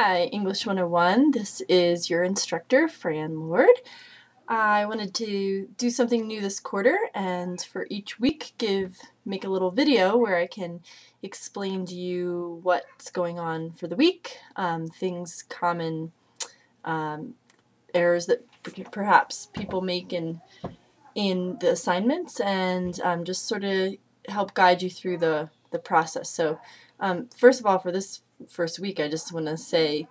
Hi, English 101. This is your instructor, Fran Lord. I wanted to do something new this quarter, and for each week make a little video where I can explain to you what's going on for the week, common errors that perhaps people make in the assignments, and just sort of help guide you through the process. So first of all, for this first week, I just want to say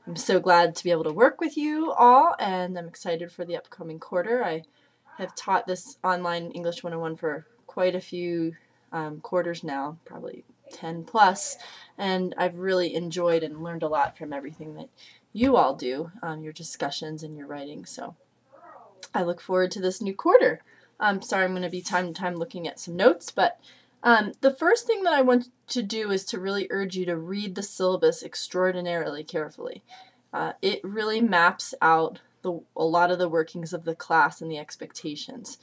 I'm so glad to be able to work with you all, and I'm excited for the upcoming quarter. I have taught this online English 101 for quite a few quarters now, probably 10 plus, and I've really enjoyed and learned a lot from everything that you all do, your discussions and your writing. So I look forward to this new quarter. Sorry, I'm going to be time to time looking at some notes, but the first thing that I want to do is to really urge you to read the syllabus extraordinarily carefully. It really maps out a lot of the workings of the class and the expectations.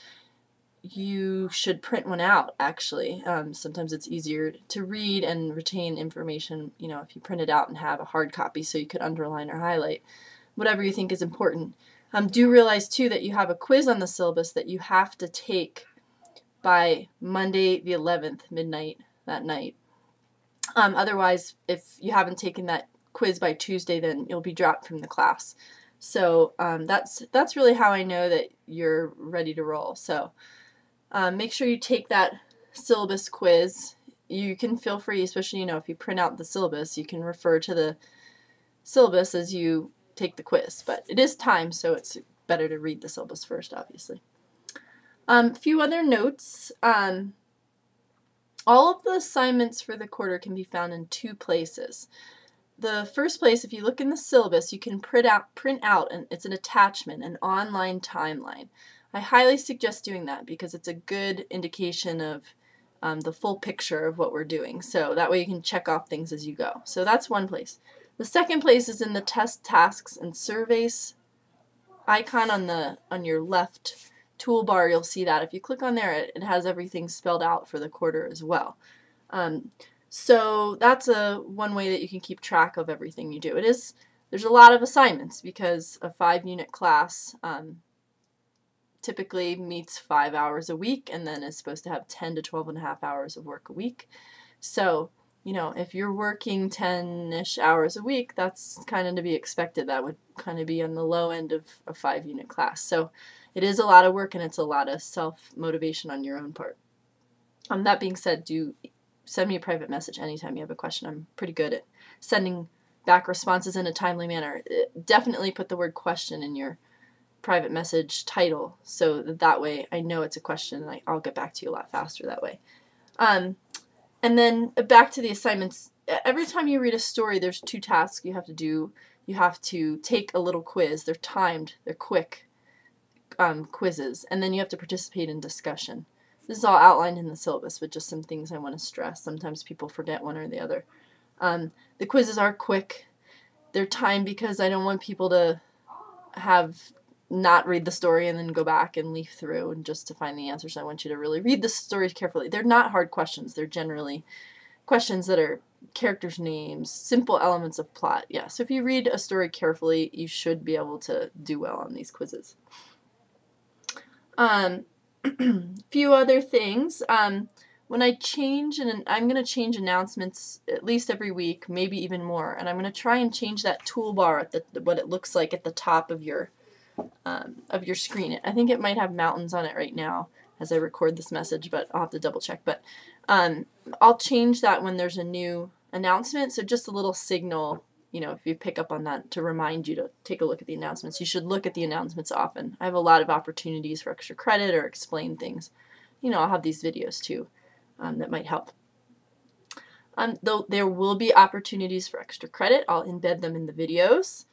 You should print one out, actually. Sometimes it's easier to read and retain information, if you print it out and have a hard copy so you could underline or highlight whatever you think is important. Do realize, too, that you have a quiz on the syllabus that you have to take by Monday the 11th, midnight that night. Otherwise, if you haven't taken that quiz by Tuesday, then you'll be dropped from the class. So that's really how I know that you're ready to roll. So make sure you take that syllabus quiz. You can feel free, especially if you print out the syllabus, you can refer to the syllabus as you take the quiz. But it is timed, so it's better to read the syllabus first, obviously. A few other notes. All of the assignments for the quarter can be found in two places. The first place, if you look in the syllabus, you can print out, and it's an attachment, an online timeline. I highly suggest doing that because it's a good indication of the full picture of what we're doing. So that way you can check off things as you go. So that's one place. The second place is in the test, tasks, and surveys icon on your left toolbar. You'll see that. If you click on there, it has everything spelled out for the quarter as well. So that's one way that you can keep track of everything you do. There's a lot of assignments because a 5-unit class typically meets 5 hours a week and then is supposed to have 10 to 12.5 hours of work a week. So if you're working 10-ish hours a week, that's kind of to be expected. That would kind of be on the low end of a 5-unit class. So it is a lot of work, and it's a lot of self-motivation on your own part. That being said, do send me a private message anytime you have a question. I'm pretty good at sending back responses in a timely manner. Definitely put the word question in your private message title so that way I know it's a question, and I'll get back to you a lot faster that way. And then back to the assignments. Every time you read a story, there's 2 tasks you have to do. You have to take a little quiz. They're timed. They're quick quizzes. And then you have to participate in discussion. This is all outlined in the syllabus, but just some things I want to stress. Sometimes people forget one or the other. The quizzes are quick. They're timed because I don't want people to not read the story and then go back and leaf through and just to find the answers. I want you to really read the stories carefully. They're not hard questions. They're generally questions that are characters' names, simple elements of plot. Yeah, so if you read a story carefully, you should be able to do well on these quizzes. Few other things. When I change, and I'm going to change announcements at least every week, maybe even more, and I'm going to try and change that toolbar at what it looks like at the top of your screen. I think it might have mountains on it right now as I record this message, but I'll have to double check. But I'll change that when there's a new announcement, so just a little signal, if you pick up on that, to remind you to take a look at the announcements. You should look at the announcements often. I have a lot of opportunities for extra credit or explain things. I'll have these videos too that might help. Though there will be opportunities for extra credit, I'll embed them in the videos.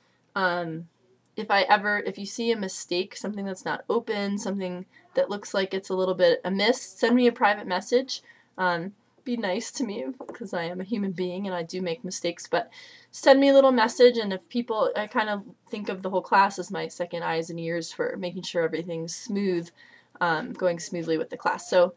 If you see a mistake, something that's not open, something that looks like it's a little bit amiss, send me a private message. Be nice to me because I am a human being and I do make mistakes, but send me a little message, and I kind of think of the whole class as my second eyes and ears for making sure everything's smooth, going smoothly with the class. So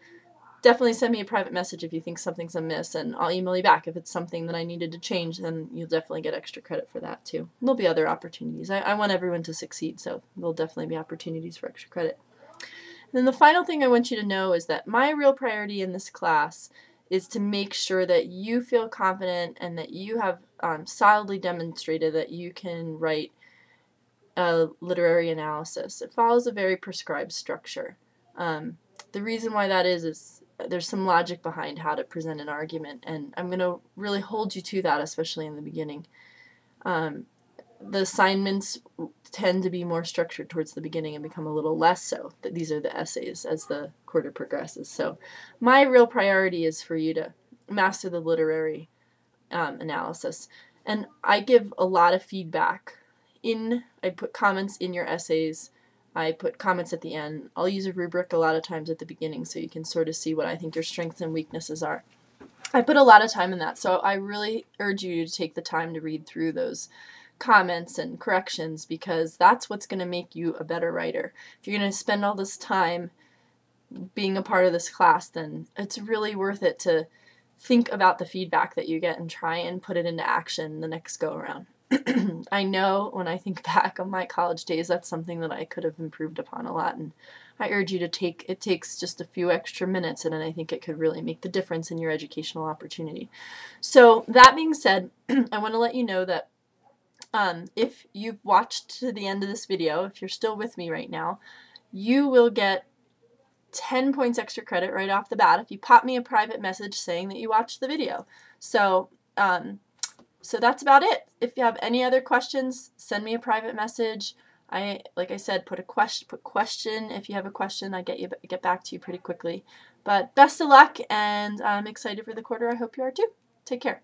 definitely send me a private message if you think something's amiss, and I'll email you back. If it's something that I needed to change, then you'll definitely get extra credit for that too. And there'll be other opportunities. I want everyone to succeed, so there'll definitely be opportunities for extra credit. And then the final thing I want you to know is that my real priority in this class is to make sure that you feel confident and that you have solidly demonstrated that you can write a literary analysis. It follows a very prescribed structure. The reason why that is there's some logic behind how to present an argument, and I'm going to really hold you to that, especially in the beginning. The assignments tend to be more structured towards the beginning and become a little less so. These are the essays as the quarter progresses. So my real priority is for you to master the literary analysis. And I give a lot of feedback. I put comments in your essays. I put comments at the end. I'll use a rubric a lot of times at the beginning so you can sort of see what I think your strengths and weaknesses are. I put a lot of time in that, so I really urge you to take the time to read through those comments and corrections, because that's what's going to make you a better writer. If you're going to spend all this time being a part of this class, then it's really worth it to think about the feedback that you get and try and put it into action the next go around. I know when I think back on my college days, that's something that I could have improved upon a lot, and I urge you to it takes just a few extra minutes, and I think it could really make the difference in your educational opportunity. So that being said, I want to let you know that if you've watched to the end of this video, if you're still with me right now, you will get 10 points extra credit right off the bat if you pop me a private message saying that you watched the video. So that's about it. If you have any other questions, send me a private message. Like I said, put question if you have a question. I get back to you pretty quickly. But best of luck, and I'm excited for the quarter. I hope you are too. Take care.